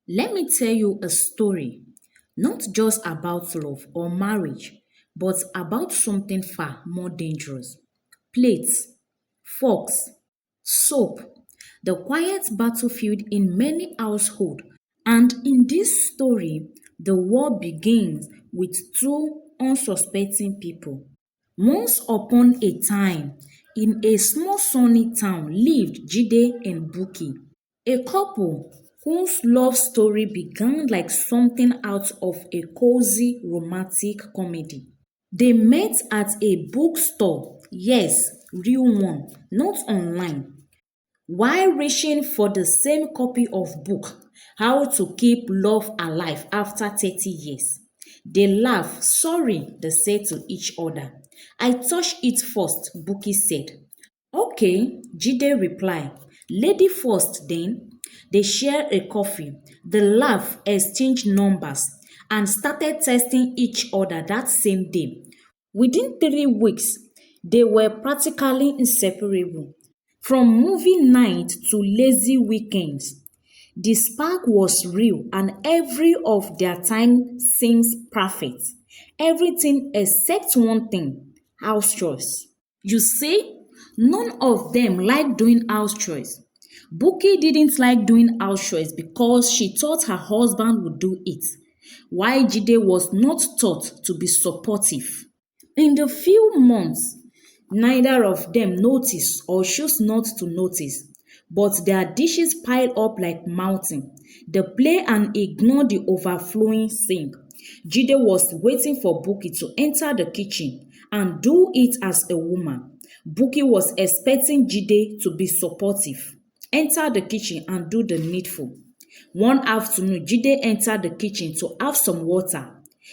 Let me tell you a story, not just about love or marriage, but about something far more dangerous. Plates, forks, soap, the quiet battlefield in many households. And in this story, the war begins with two unsuspecting people. Once upon a time, in a small sunny town lived Jide and Buki, a couple whose love story began like something out of a cozy romantic comedy. They met at a bookstore, yes, real one, not online, while reaching for the same copy of book, How to Keep Love Alive After 30 Years. They laughed. Sorry, they said to each other. I touched it first, Buki said. Okay, Jide replied. Lady first then. They shared a coffee. They laughed, exchanged numbers, and started testing each other that same day. Within 3 weeks, they were practically inseparable. From movie night to lazy weekends, the spark was real and every of their time seems perfect. Everything except one thing, house chores. You see, none of them liked doing house chores. Buki didn't like doing house chores because she thought her husband would do it, while Jide was not taught to be supportive. In the few months, neither of them noticed or chose not to notice, but their dishes piled up like mountain. They play and ignore the overflowing sink. Jide was waiting for Buki to enter the kitchen and do it as a woman. Buki was expecting Jide to be supportive, enter the kitchen and do the needful. One afternoon, Jide entered the kitchen to have some water.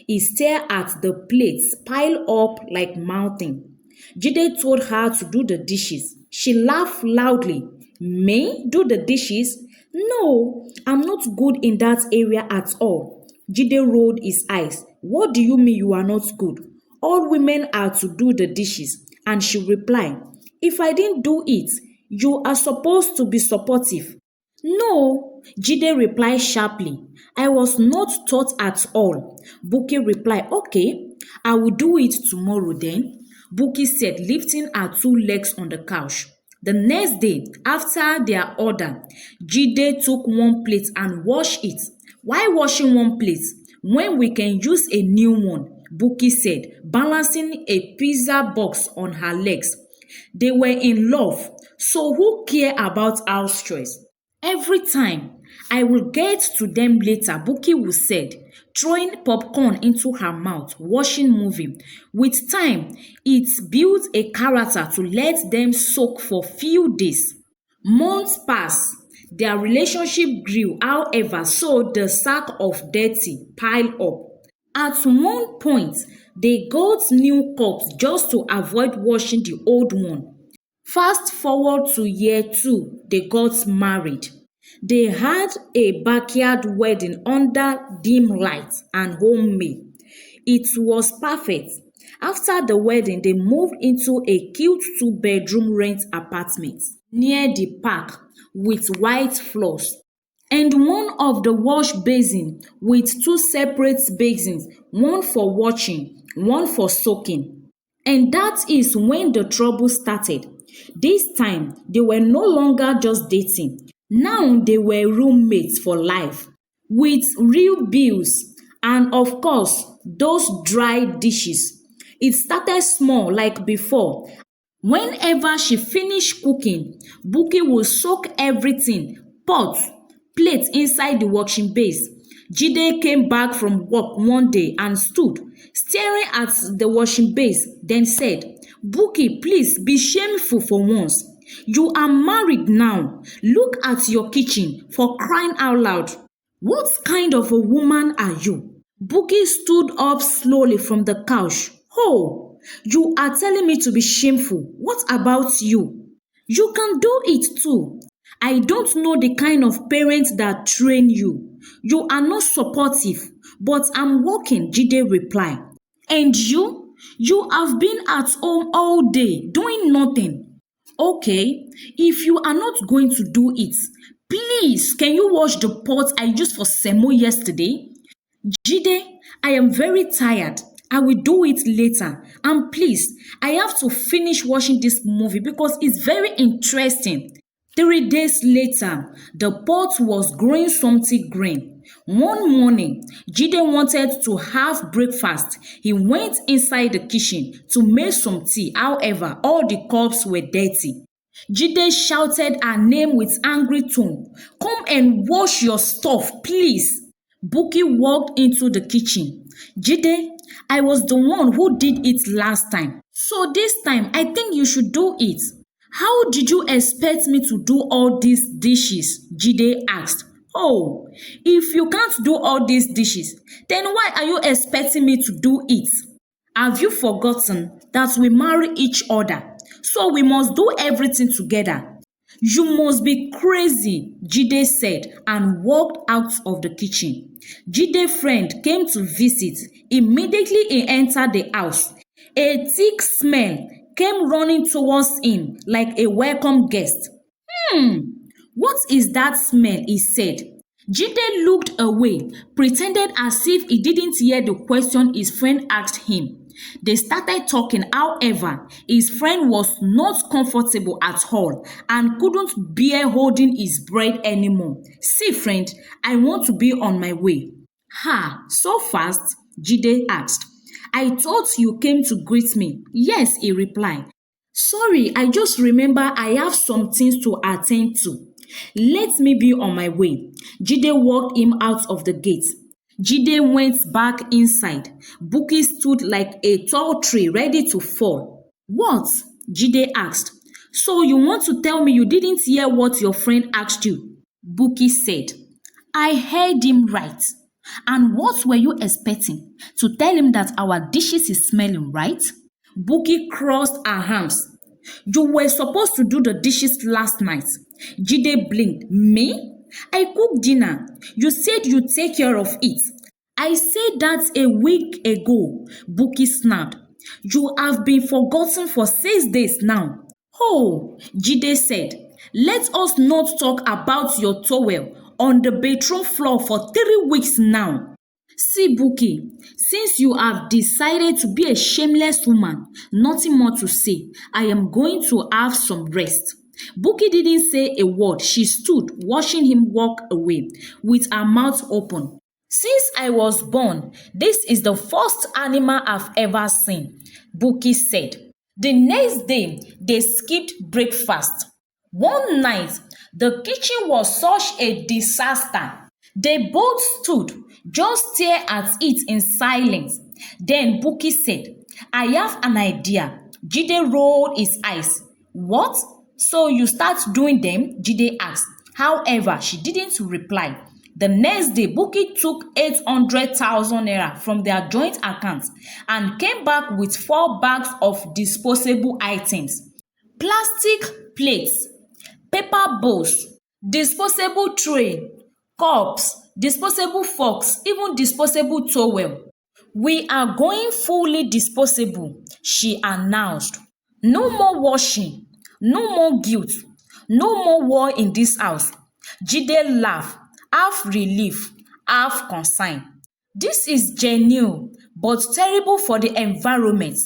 He stared at the plates piled up like mountain. Jide told her to do the dishes. She laughed loudly. Me? Do the dishes? No, I'm not good in that area at all. Jide rolled his eyes. What do you mean you are not good? All women are to do the dishes. And she replied, if I didn't do it, you are supposed to be supportive. No, Jide replied sharply. I was not taught at all. Buki replied, okay, I will do it tomorrow then. Buki said, lifting her two legs on the couch. The next day, after their order, Jide took one plate and washed it. Why washing one plate when we can use a new one? Buki said, balancing a pizza box on her legs. They were in love, so who care about house chores? Every time, I will get to them later, Buki would said, throwing popcorn into her mouth, watching movie. With time, it built a character to let them soak for few days. Months passed. Their relationship grew, however, so the sack of dirty piled up. At one point, they got new cups just to avoid washing the old one. Fast forward to year two, they got married. They had a backyard wedding under dim lights and homemade. It was perfect. After the wedding, they moved into a cute two-bedroom rent apartment near the park with white floors and one of the wash basin with two separate basins, one for washing, one for soaking. And that is when the trouble started. This time, they were no longer just dating. Now they were roommates for life, with real bills and of course, those dry dishes. It started small like before. Whenever she finished cooking, Buki would soak everything, pot, plate inside the washing base. Jide came back from work one day and stood, staring at the washing base, then said, Buki, please be shameful for once. You are married now. Look at your kitchen for crying out loud. What kind of a woman are you? Buki stood up slowly from the couch. Oh, you are telling me to be shameful. What about you? You can do it too. I don't know the kind of parents that train you. You are not supportive, but I'm working, Jide replied. And you? You have been at home all day doing nothing. Okay, if you are not going to do it, Please, can you wash the pot I used for semo yesterday? Jide, I am very tired. I will do it later. And please, I have to finish watching this movie because it's very interesting. 3 days later, the pot was growing something green. One morning, Jide wanted to have breakfast. He went inside the kitchen to make some tea. However, all the cups were dirty. Jide shouted her name with angry tone. Come and wash your stuff, please. Buki walked into the kitchen. Jide, I was the one who did it last time. So this time, I think you should do it. How did you expect me to do all these dishes? Jide asked. Oh, if you can't do all these dishes, then why are you expecting me to do it? Have you forgotten that we marry each other? So we must do everything together. You must be crazy, Jide said and walked out of the kitchen. Jide's friend came to visit. Immediately he entered the house. A thick smell came running towards him like a welcome guest. Hmm, what is that smell? He said. Jide looked away, pretended as if he didn't hear the question his friend asked him. They started talking, however, his friend was not comfortable at all and couldn't bear holding his breath anymore. See, friend, I want to be on my way. Ha, so fast? Jide asked. I thought you came to greet me. Yes, he replied. Sorry, I just remember I have some things to attend to. Let me be on my way. Jide walked him out of the gate. Jide went back inside. Buki stood like a tall tree ready to fall. What? Jide asked. So you want to tell me you didn't hear what your friend asked you? Buki said. I heard him right. And what were you expecting? To tell him that our dishes is smelling, right? Buki crossed her arms. You were supposed to do the dishes last night. Jide blinked. Me? I cooked dinner. You said you'd take care of it. I said that a week ago, Buki snapped. You have been forgotten for 6 days now. Oh, Jide said. Let us not talk about your towel on the bedroom floor for 3 weeks now. See, Buki, since you have decided to be a shameless woman, nothing more to say. I am going to have some rest. Buki didn't say a word. She stood, watching him walk away, with her mouth open. Since I was born, this is the first animal I've ever seen, Buki said. The next day, they skipped breakfast. One night, the kitchen was such a disaster. They both stood, just stare at it in silence. Then Buki said, I have an idea. Jide rolled his eyes. What? So you start doing them? Jide asked. However, she didn't reply. The next day, Buki took 800,000 naira from their joint account and came back with 4 bags of disposable items. Plastic plates, paper bowls, disposable tray, cups, disposable forks, even disposable towel. We are going fully disposable, she announced. No more washing, no more guilt, no more war in this house. Jide laughed, half relief, half concern. This is genuine, but terrible for the environment.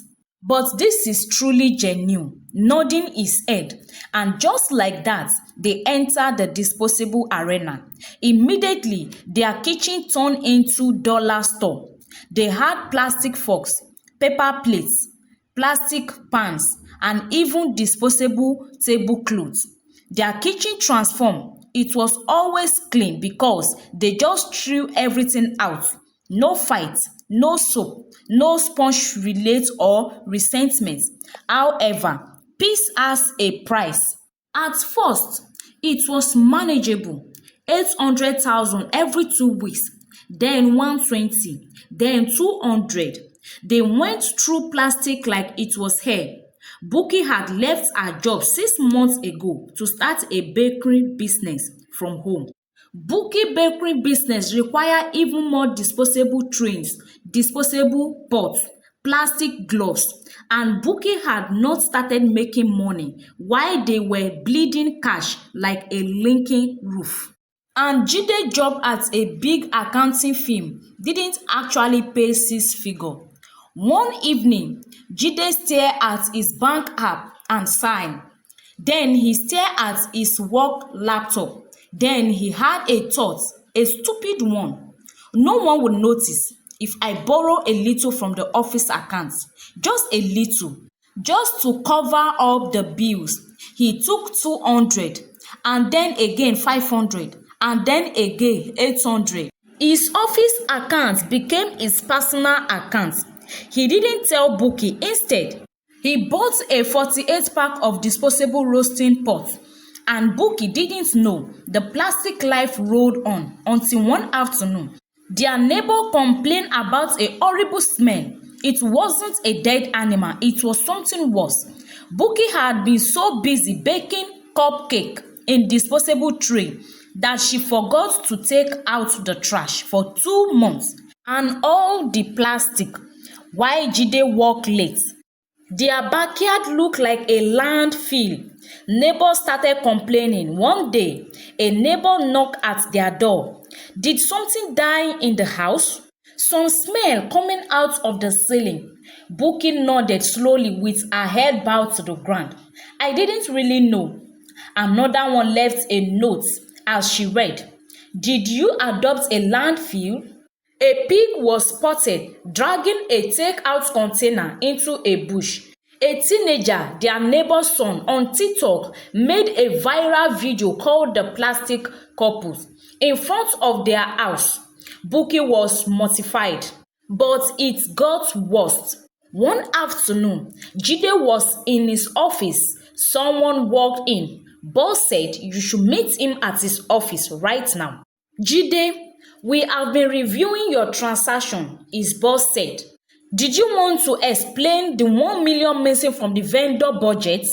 But this is truly genuine, nodding his head. And just like that, they entered the disposable arena. Immediately, their kitchen turned into dollar store. They had plastic forks, paper plates, plastic pans, and even disposable tablecloths. Their kitchen transformed. It was always clean because they just threw everything out. No fight, no soap, no sponge relate or resentment. However, peace has a price. At first, it was manageable. 800,000 every 2 weeks, then 120, then 200. They went through plastic like it was hair. Buki had left her job 6 months ago to start a bakery business from home. Buki bakery business require even more disposable trays, disposable pots, plastic gloves, and Bukky had not started making money while they were bleeding cash like a leaking roof. And Jide's job at a big accounting firm didn't actually pay six figure. One evening, Jide stared at his bank app and sighed. Then he stared at his work laptop. Then he had a thought, a stupid one. No one would notice if I borrow a little from the office account, just a little, just to cover up the bills. He took 200 and then again 500 and then again 800. His office account became his personal account. He didn't tell Bukky. Instead, he bought a 48 pack of disposable roasting pots, and Bukky didn't know the plastic life rolled on until one afternoon. Their neighbor complained about a horrible smell. It wasn't a dead animal, it was something worse. Bukky had been so busy baking cupcake in disposable tray that she forgot to take out the trash for 2 months and all the plastic. While Jide worked late, their backyard looked like a landfill. Neighbors started complaining. One day, a neighbor knocked at their door. Did something die in the house? Some smell coming out of the ceiling. Bukky nodded slowly with her head bowed to the ground. I didn't really know. Another one left a note as she read, did you adopt a landfill? A pig was spotted dragging a takeout container into a bush. A teenager, their neighbor's son, on TikTok made a viral video called The Plastic Couples in front of their house. Bukky was mortified, but it got worse. One afternoon, Jide was in his office. Someone walked in. Boss said you should meet him at his office right now. Jide, we have been reviewing your transaction, his boss said. Did you want to explain the 1 million missing from the vendor budget?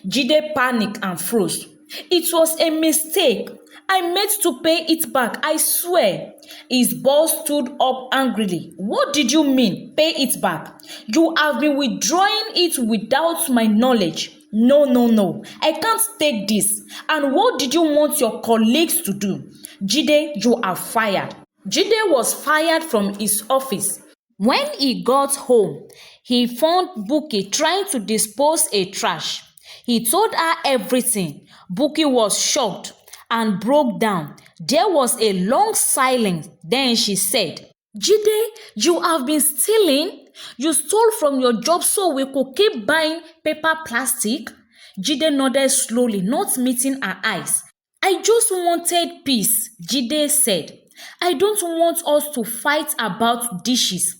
Jide panicked and froze. It was a mistake. I meant to pay it back, I swear. His boss stood up angrily. What did you mean, pay it back? You have been withdrawing it without my knowledge. No. I can't take this. And what did you want your colleagues to do? Jide, you are fired. Jide was fired from his office. When he got home, he found Bukky trying to dispose a trash. He told her everything. Bukky was shocked and broke down. There was a long silence. Then she said, Jide, you have been stealing? You stole from your job so we could keep buying paper plastic? Jide nodded slowly, not meeting her eyes. I just wanted peace, Jide said. I don't want us to fight about dishes.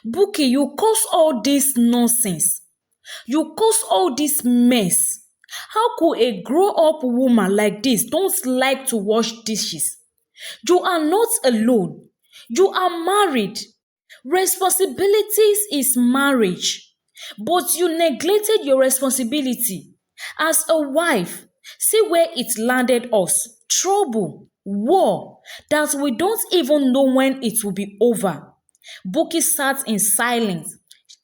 Bukky, you cause all this nonsense. You cause all this mess. How could a grown-up woman like this don't like to wash dishes? You are not alone. You are married. Responsibilities is marriage. But you neglected your responsibility. As a wife, see where it landed us. Trouble, war, that we don't even know when it will be over. Bukky sat in silence,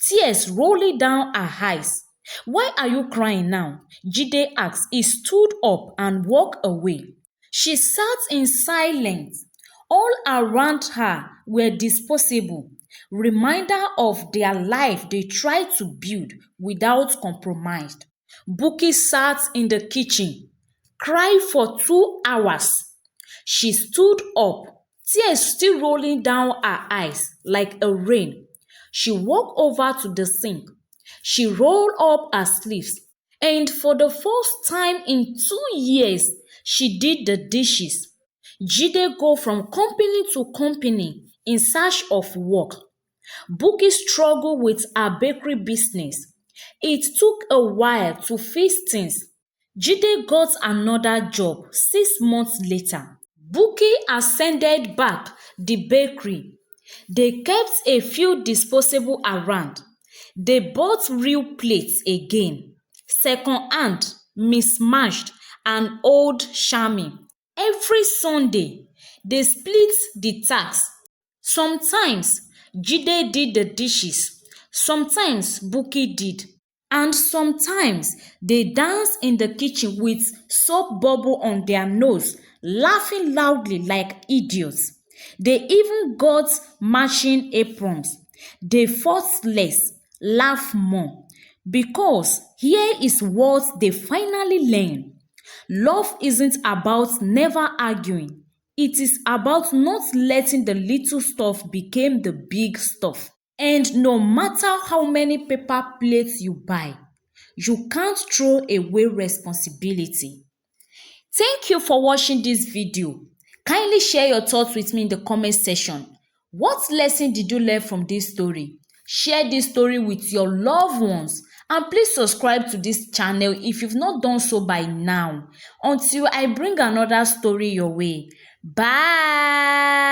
tears rolling down her eyes. Why are you crying now? Jide asked. He stood up and walked away. She sat in silence. All around her were disposable, reminder of their life they tried to build without compromise. Bukky sat in the kitchen, cried for 2 hours. She stood up, tears still rolling down her eyes like a rain. She walked over to the sink. She rolled up her sleeves, and for the first time in 2 years, she did the dishes. Jide go from company to company in search of work. Bukky struggled with her bakery business. It took a while to fix things. Jide got another job 6 months later. Bukky ascended back the bakery. They kept a few disposable around. They bought real plates again, second-hand, mismatched, and old shammy. Every Sunday, they split the tax. Sometimes, Jide did the dishes. Sometimes Buki did. And sometimes they dance in the kitchen with soap bubble on their nose, laughing loudly like idiots. They even got matching aprons. They fought less, laugh more. Because here is what they finally learn. Love isn't about never arguing. It is about not letting the little stuff become the big stuff. And no matter how many paper plates you buy, you can't throw away responsibility. Thank you for watching this video. Kindly share your thoughts with me in the comment section. What lesson did you learn from this story? Share this story with your loved ones. And please subscribe to this channel if you've not done so by now. Until I bring another story your way. Bye.